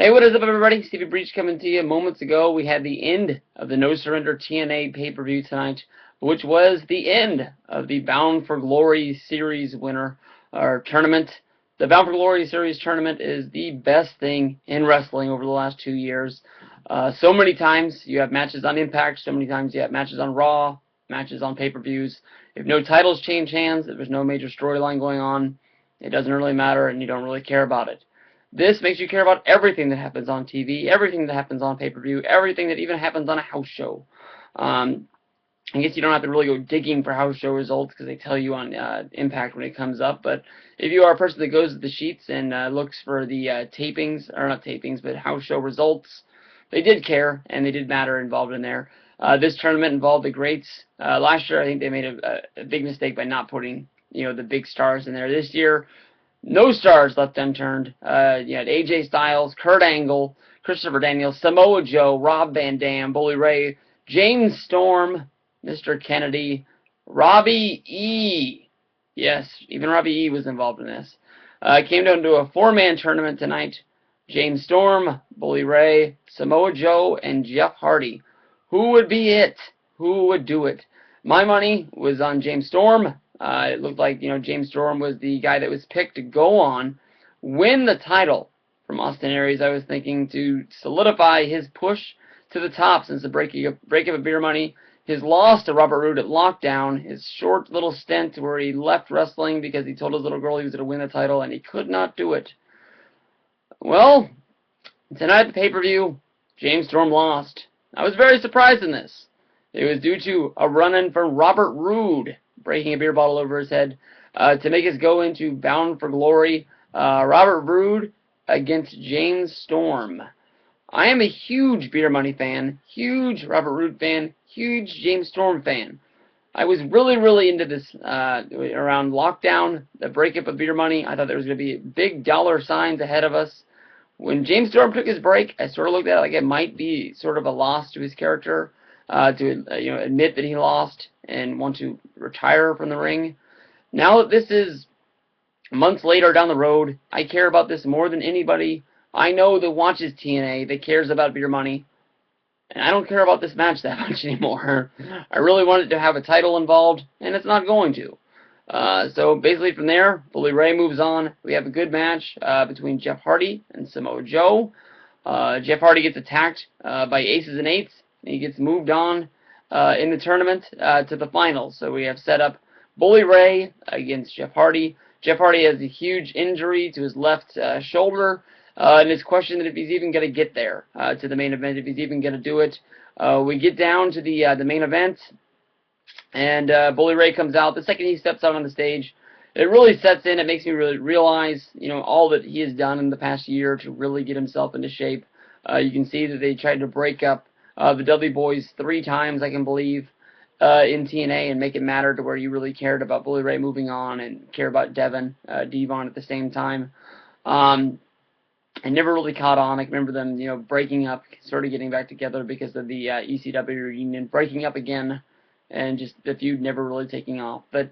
Hey, what is up, everybody? Stevie Breach coming to you. Moments ago, we had the end of the No Surrender TNA pay-per-view tonight, which was the end of the Bound for Glory series winner, or tournament. The Bound for Glory series tournament is the best thing in wrestling over the last 2 years. So many times you have matches on Impact, so many times you have matches on Raw, matches on pay-per-views. If no titles change hands, if there's no major storyline going on, it doesn't really matter and you don't really care about it. This makes you care about everything that happens on TV, everything that happens on pay-per-view, everything that even happens on a house show. I guess you don't have to really go digging for house show results because they tell you on Impact when it comes up. But if you are a person that goes to the sheets and looks for the tapings, or not tapings, but house show results, they did care and they did matter involved in there. This tournament involved the greats. Last year, I think they made a big mistake by not putting the big stars in there. This year, no stars left unturned. You had AJ Styles, Kurt Angle, Christopher Daniels, Samoa Joe, Rob Van Dam, Bully Ray, James Storm, Mr. Kennedy, Robbie E. Yes, even Robbie E was involved in this. It came down to a four-man tournament tonight. James Storm, Bully Ray, Samoa Joe, and Jeff Hardy. Who would be it? Who would do it? My money was on James Storm. It looked like James Storm was the guy that was picked to go on, win the title from Austin Aries. I was thinking to solidify his push to the top since the breakup of Beer Money, his loss to Robert Roode at Lockdown, his short little stint where he left wrestling because he told his little girl he was going to win the title and he could not do it. Well, tonight at the pay-per-view, James Storm lost. I was very surprised in this. It was due to a run-in from Robert Roode, breaking a beer bottle over his head, to make us go into Bound for Glory. Robert Roode against James Storm. I am a huge Beer Money fan, huge Robert Roode fan, huge James Storm fan. I was really into this around Lockdown, the breakup of Beer Money. I thought there was going to be big dollar signs ahead of us. When James Storm took his break, I sort of looked at it like it might be sort of a loss to his character. To admit that he lost and want to retire from the ring. Now that this is months later down the road, I care about this more than anybody I know that watches TNA, that cares about Beer Money, and I don't care about this match that much anymore. I really wanted to have a title involved, and it's not going to. So basically from there, Bully Ray moves on. We have a good match between Jeff Hardy and Samoa Joe. Jeff Hardy gets attacked by Aces and Eights. He gets moved on in the tournament to the finals. So we have set up Bully Ray against Jeff Hardy. Jeff Hardy has a huge injury to his left shoulder, and it's questioned if he's even going to get there to the main event, if he's even going to do it. We get down to the main event, and Bully Ray comes out. The second he steps out on the stage, it really sets in. It makes me really realize, all that he has done in the past year to really get himself into shape. You can see that they tried to break up the Dudley Boys 3 times, I can believe, in TNA and make it matter to where you really cared about Bully Ray moving on and care about Devon at the same time. I never really caught on. I can remember them, breaking up, sort of getting back together because of the ECW reunion, breaking up again, and just the feud never really taking off. But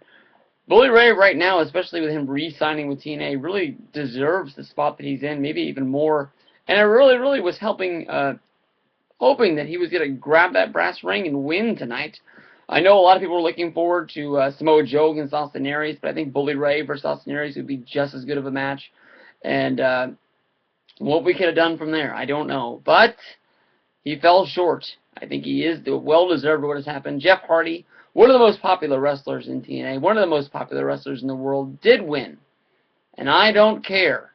Bully Ray right now, especially with him re-signing with TNA, really deserves the spot that he's in, maybe even more. And I really was hoping that he was going to grab that brass ring and win tonight. I know a lot of people were looking forward to Samoa Joe against Austin Aries, but I think Bully Ray versus Austin Aries would be just as good of a match. And what we could have done from there, I don't know. But he fell short. I think he is well-deserved what has happened. Jeff Hardy, one of the most popular wrestlers in TNA, one of the most popular wrestlers in the world, did win. And I don't care.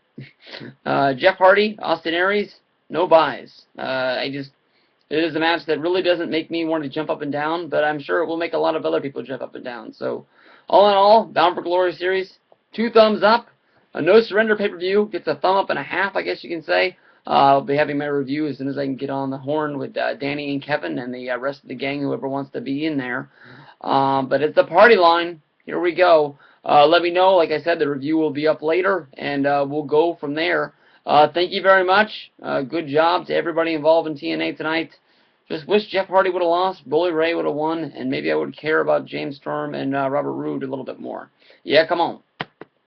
Jeff Hardy, Austin Aries, no buys. It is a match that really doesn't make me want to jump up and down, but I'm sure it will make a lot of other people jump up and down. So, all in all, Bound for Glory series, 2 thumbs up. A No Surrender pay-per-view gets a thumb up and a half, I guess you can say. I'll be having my review as soon as I can get on the horn with Danny and Kevin and the rest of the gang, whoever wants to be in there. But it's the party line. Here we go. Let me know. Like I said, the review will be up later, and we'll go from there. Thank you very much. Good job to everybody involved in TNA tonight. Just wish Jeff Hardy would have lost, Bully Ray would have won, and maybe I would care about James Storm and Robert Roode a little bit more. Yeah, come on.